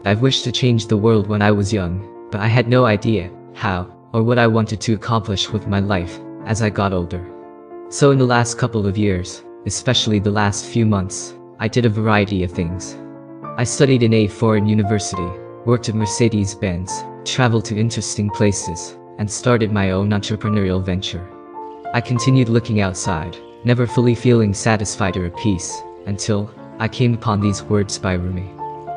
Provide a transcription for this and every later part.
I've wished to change the world when I was young, but I had no idea how or what I wanted to accomplish with my life as I got older. So in the last couple of years, especially the last few months, I did a variety of things. I studied in a foreign university, worked at Mercedes-Benz, traveled to interesting places, and started my own entrepreneurial venture. I continued looking outside, never fully feeling satisfied or at peace, until I came upon these words by Rumi.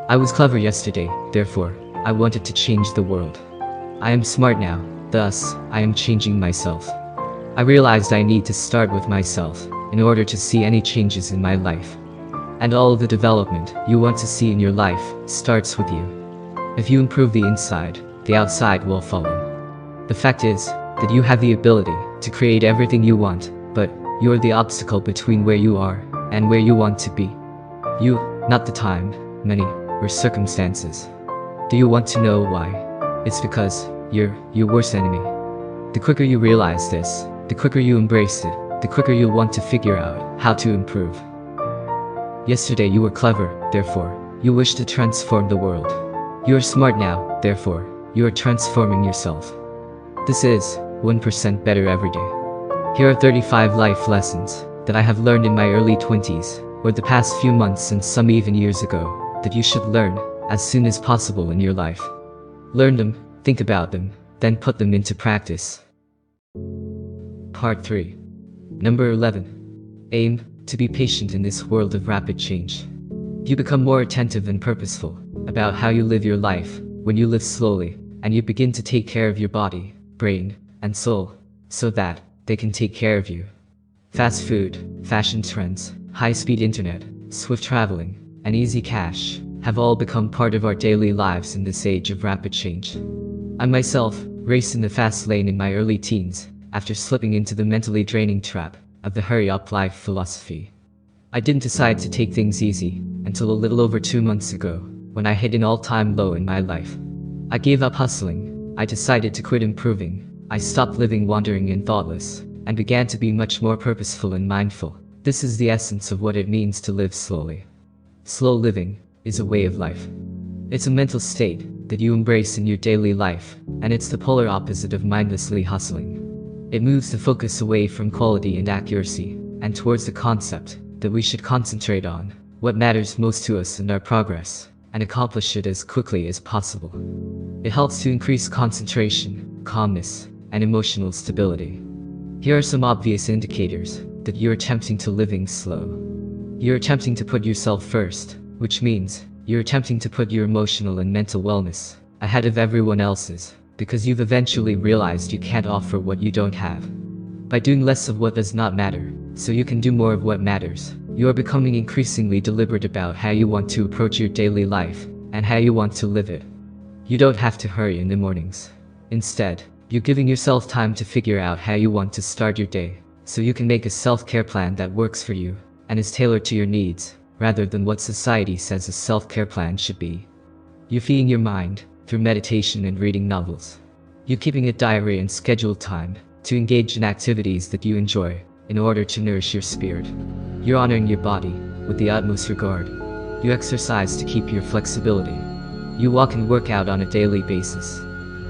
I was clever yesterday, therefore, I wanted to change the world. I am smart now, thus, I am changing myself. I realized I need to start with myself, in order to see any changes in my life. And all of the development you want to see in your life starts with you. If you improve the inside, the outside will follow. The fact is that you have the ability to create everything you want, but you are the obstacle between where you are and where you want to be. You, not the time, money, or circumstances. Do you want to know why? It's because you're your worst enemy. The quicker you realize this, the quicker you embrace it, the quicker you'll want to figure out how to improve. Yesterday you were clever, therefore, you wish to transform the world. You are smart now, therefore, you are transforming yourself. This is 1% better every day. Here are 35 life lessons that I have learned in my early 20s, or the past few months and some even years ago, that you should learn as soon as possible in your life. Learn them, think about them, then put them into practice. Part 3. Number 11. Aim to be patient in this world of rapid change. You become more attentive and purposeful about how you live your life when you live slowly, and you begin to take care of your body, brain, and soul, so that they can take care of you. Fast food, fashion trends, high-speed internet, swift traveling, and easy cash have all become part of our daily lives in this age of rapid change. I myself raced in the fast lane in my early teens after slipping into the mentally draining trap of the hurry-up life philosophy. I didn't decide to take things easy until a little over 2 months ago, when I hit an all-time low in my life. I gave up hustling, I decided to quit improving, I stopped living wandering and thoughtless, and began to be much more purposeful and mindful. This is the essence of what it means to live slowly. Slow living is a way of life. It's a mental state that you embrace in your daily life, and it's the polar opposite of mindlessly hustling. It moves the focus away from quality and accuracy, and towards the concept that we should concentrate on what matters most to us and our progress, and accomplish it as quickly as possible. It helps to increase concentration, calmness, and emotional stability. Here are some obvious indicators that you're attempting to living slow. You're attempting to put yourself first, which means you're attempting to put your emotional and mental wellness ahead of everyone else's, because you've eventually realized you can't offer what you don't have. By doing less of what does not matter, so you can do more of what matters, you are becoming increasingly deliberate about how you want to approach your daily life, and how you want to live it. You don't have to hurry in the mornings. Instead, you're giving yourself time to figure out how you want to start your day, so you can make a self-care plan that works for you, and is tailored to your needs, rather than what society says a self-care plan should be. You're feeding your mind through meditation and reading novels. You're keeping a diary and scheduled time to engage in activities that you enjoy in order to nourish your spirit. You're honoring your body with the utmost regard. You exercise to keep your flexibility. You walk and work out on a daily basis.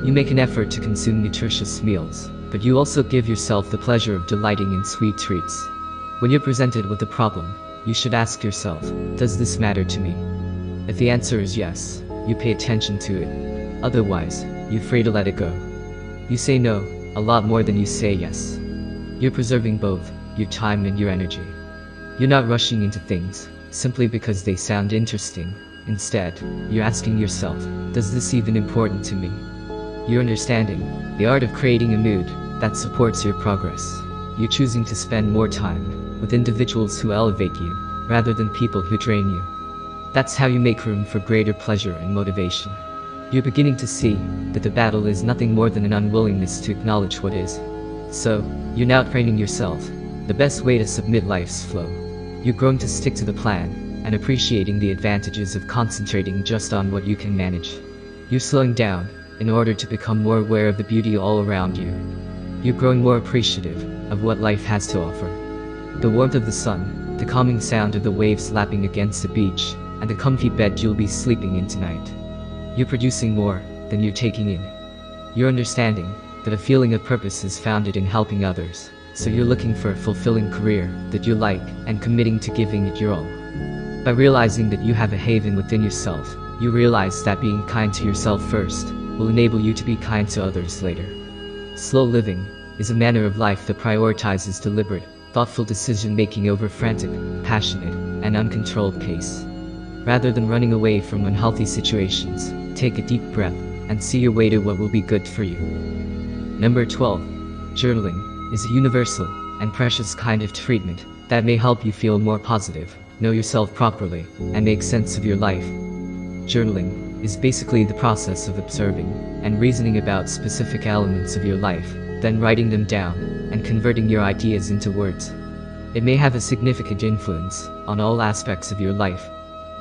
You make an effort to consume nutritious meals, but you also give yourself the pleasure of delighting in sweet treats. When you're presented with a problem, you should ask yourself, does this matter to me? If the answer is yes, you pay attention to it. Otherwise, you're free to let it go. You say no a lot more than you say yes. You're preserving both your time and your energy. You're not rushing into things simply because they sound interesting. Instead, you're asking yourself, does this even important to me? You're understanding the art of creating a mood that supports your progress. You're choosing to spend more time with individuals who elevate you, rather than people who drain you. That's how you make room for greater pleasure and motivation. You're beginning to see that the battle is nothing more than an unwillingness to acknowledge what is. So, you're now training yourself the best way to submit life's flow. You're growing to stick to the plan, and appreciating the advantages of concentrating just on what you can manage. You're slowing down in order to become more aware of the beauty all around you. You're growing more appreciative of what life has to offer. The warmth of the sun, the calming sound of the waves lapping against the beach, and the comfy bed you'll be sleeping in tonight. You're producing more than you're taking in. You're understanding that a feeling of purpose is founded in helping others, so you're looking for a fulfilling career that you like and committing to giving it your all. By realizing that you have a haven within yourself, you realize that being kind to yourself first will enable you to be kind to others later. Slow living is a manner of life that prioritizes deliberate, thoughtful decision-making over frantic, passionate, and uncontrolled pace. Rather than running away from unhealthy situations, take a deep breath and see your way to what will be good for you. Number 12. Journaling is a universal and precious kind of treatment that may help you feel more positive, know yourself properly, and make sense of your life. Journaling is basically the process of observing and reasoning about specific elements of your life, then writing them down and converting your ideas into words. It may have a significant influence on all aspects of your life.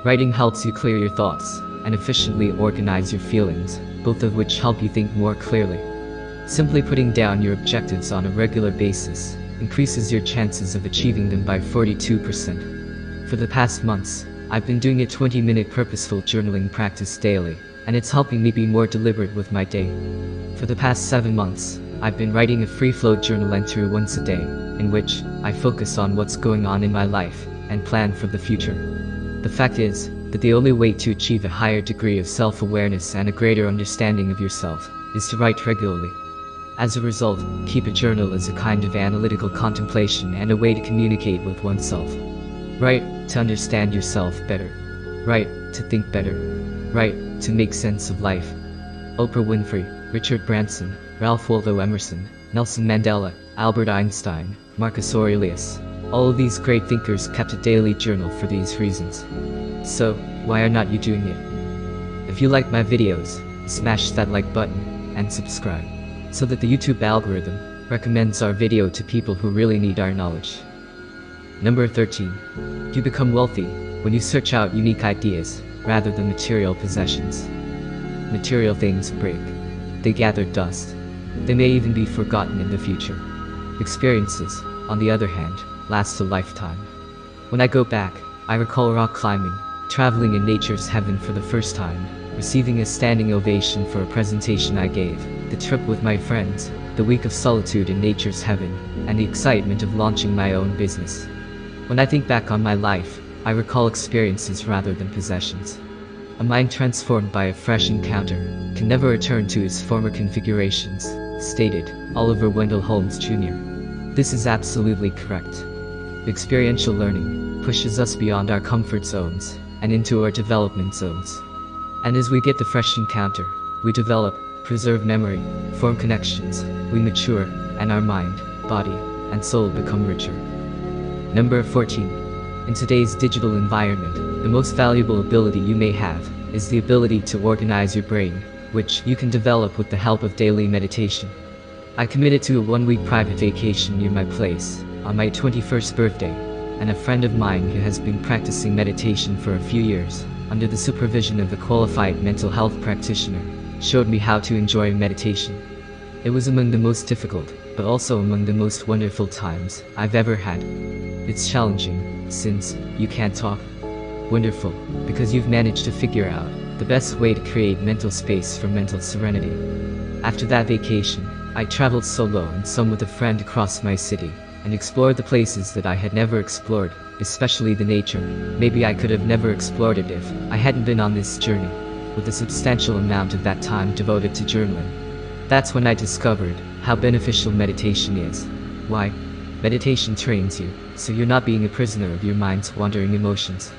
Writing helps you clear your thoughts and efficiently organize your feelings, both of which help you think more clearly. Simply putting down your objectives on a regular basis increases your chances of achieving them by 42%. For the past months, I've been doing a 20-minute purposeful journaling practice daily, and it's helping me be more deliberate with my day. For the past 7 months, I've been writing a free-flow journal entry once a day, in which I focus on what's going on in my life and plan for the future. The fact is that the only way to achieve a higher degree of self-awareness and a greater understanding of yourself is to write regularly. As a result, keep a journal as a kind of analytical contemplation and a way to communicate with oneself. Write to understand yourself better. Write to think better. Write to make sense of life. Oprah Winfrey, Richard Branson, Ralph Waldo Emerson, Nelson Mandela, Albert Einstein, Marcus Aurelius. All of these great thinkers kept a daily journal for these reasons. So, why are not you doing it? If you like my videos, smash that like button and subscribe, so that the YouTube algorithm recommends our video to people who really need our knowledge. Number 13. You become wealthy when you search out unique ideas rather than material possessions. Material things break. They gather dust. They may even be forgotten in the future. Experiences, on the other hand, last a lifetime. When I go back, I recall rock climbing, traveling in nature's heaven for the first time, receiving a standing ovation for a presentation I gave, the trip with my friends, the week of solitude in nature's heaven, and the excitement of launching my own business. When I think back on my life, I recall experiences rather than possessions. A mind transformed by a fresh encounter can never return to its former configurations, stated Oliver Wendell Holmes Jr. This is absolutely correct. Experiential learning pushes us beyond our comfort zones and into our development zones. And as we get the fresh encounter, we develop, preserve memory, form connections, we mature, and our mind, body, and soul become richer. Number 14. In today's digital environment, the most valuable ability you may have is the ability to organize your brain, which you can develop with the help of daily meditation. I committed to a 1-week private vacation near my place on my 21st birthday, and a friend of mine who has been practicing meditation for a few years, under the supervision of a qualified mental health practitioner, showed me how to enjoy meditation. It was among the most difficult, but also among the most wonderful times I've ever had. It's challenging, since you can't talk. Wonderful, because you've managed to figure out the best way to create mental space for mental serenity. After that vacation, I traveled solo and some with a friend across my city, and explored the places that I had never explored, especially the nature. Maybe I could have never explored it if I hadn't been on this journey, with a substantial amount of that time devoted to journaling. That's when I discovered how beneficial meditation is. Why? Meditation trains you, so you're not being a prisoner of your mind's wandering emotions.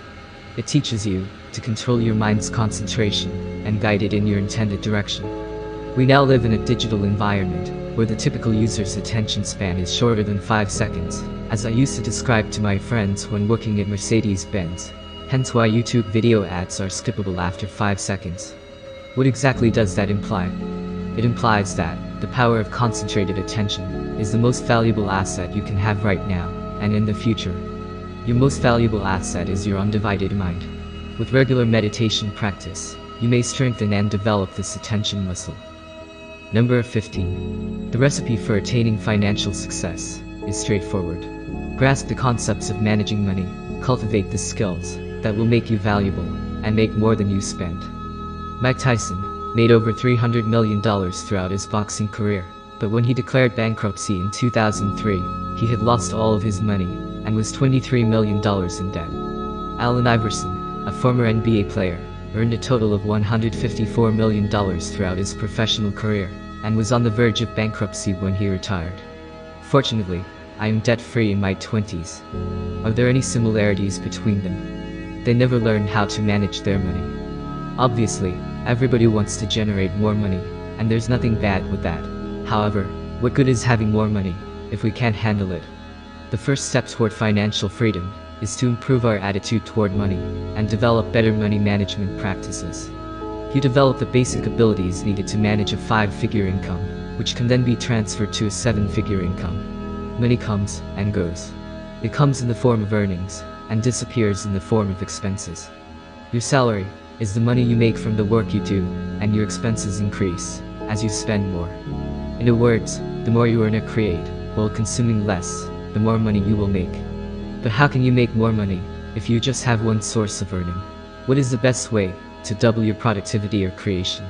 It teaches you to control your mind's concentration and guide it in your intended direction. We now live in a digital environment where the typical user's attention span is shorter than 5 seconds, as I used to describe to my friends when working at Mercedes-Benz, hence why YouTube video ads are skippable after 5 seconds. What exactly does that imply? It implies that the power of concentrated attention is the most valuable asset you can have right now and in the future. Your most valuable asset is your undivided mind. With regular meditation practice, you may strengthen and develop this attention muscle. Number 15. The recipe for attaining financial success is straightforward. Grasp the concepts of managing money, cultivate the skills that will make you valuable, and make more than you spend. Mike Tyson made over $300 million throughout his boxing career, but when he declared bankruptcy in 2003, he had lost all of his money and was $23 million in debt. Allen Iverson, a former NBA player, earned a total of $154 million throughout his professional career and was on the verge of bankruptcy when he retired. Fortunately, I am debt-free in my 20s. Are there any similarities between them? They never learned how to manage their money. Obviously, everybody wants to generate more money, and there's nothing bad with that. However, what good is having more money if we can't handle it? The first step toward financial freedom is to improve our attitude toward money and develop better money management practices. You develop the basic abilities needed to manage a 5-figure income, which can then be transferred to a 7-figure income. Money comes and goes. It comes in the form of earnings and disappears in the form of expenses. Your salary is the money you make from the work you do, and your expenses increase as you spend more. In other words, the more you earn or create while consuming less, the more money you will make. But how can you make more money if you just have one source of earning? What is the best way to double your productivity or creation?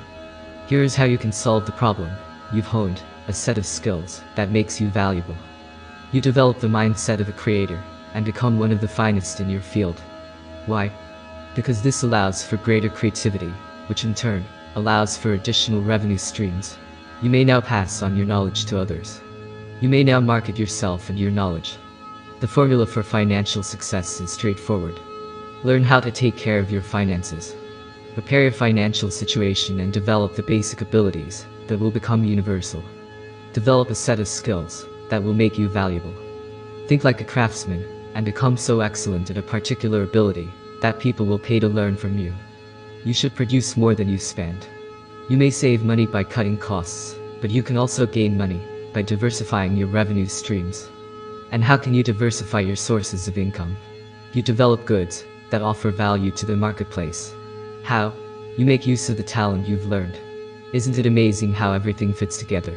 Here is how you can solve the problem. You've honed a set of skills that makes you valuable. You develop the mindset of a creator and become one of the finest in your field. Why? Because this allows for greater creativity, which in turn allows for additional revenue streams. You may now pass on your knowledge to others. You may now market yourself and your knowledge. The formula for financial success is straightforward. Learn how to take care of your finances. Prepare your financial situation and develop the basic abilities that will become universal. Develop a set of skills that will make you valuable. Think like a craftsman and become so excellent at a particular ability that people will pay to learn from you. You should produce more than you spend. You may save money by cutting costs, but you can also gain money by diversifying your revenue streams. And how can you diversify your sources of income? You develop goods that offer value to the marketplace. How? You make use of the talent you've learned. Isn't it amazing how everything fits together?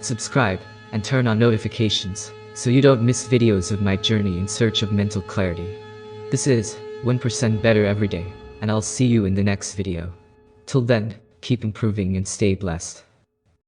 Subscribe and turn on notifications so you don't miss videos of my journey in search of mental clarity. This is 1% Better Every Day, and I'll see you in the next video. Till then, keep improving and stay blessed.